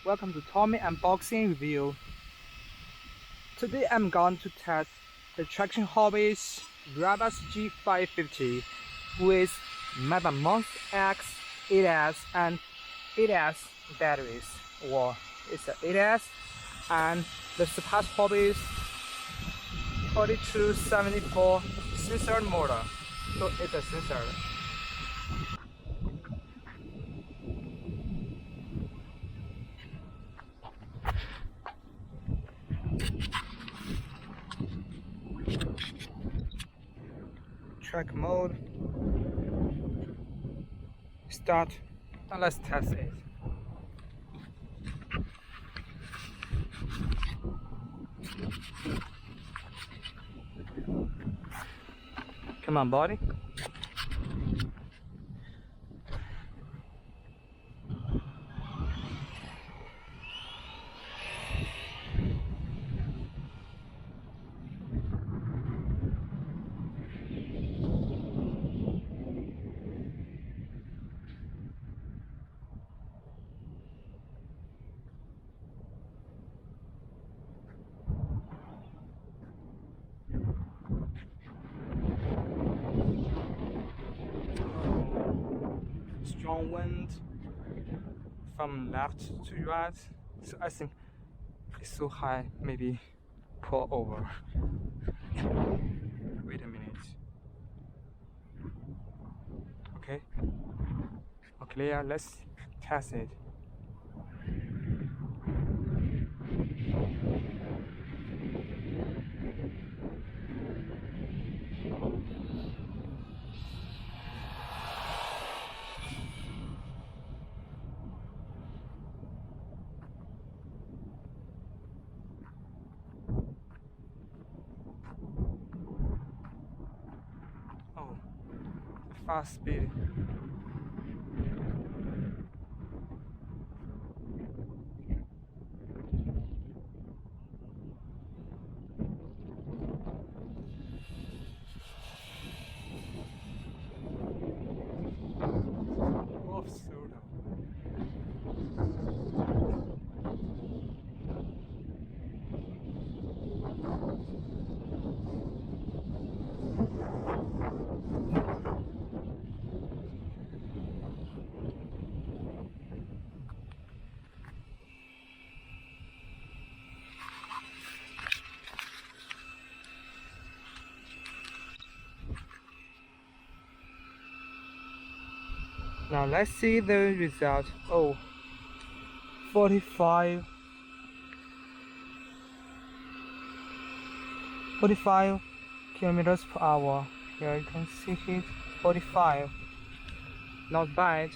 welcome to Tommy Unboxing Review. Today I'm going to test the Traction Hobbies Brabus G550 with mamba Monster X 8S and 8S batteries, or it's an 8S, and the surpass Hobbies 4274 sensor motor, so it's a sensor. Track mode, start, and let's test it. Come on, buddy. Strong wind from left to right, so I think it's so high, maybe pull over. Wait a minute. Okay, clear. Let's test it. Oh, fast speed. Off soda. Now let's see the result. Oh, 45 kilometers per hour. Here you can see it, 45. Not bad.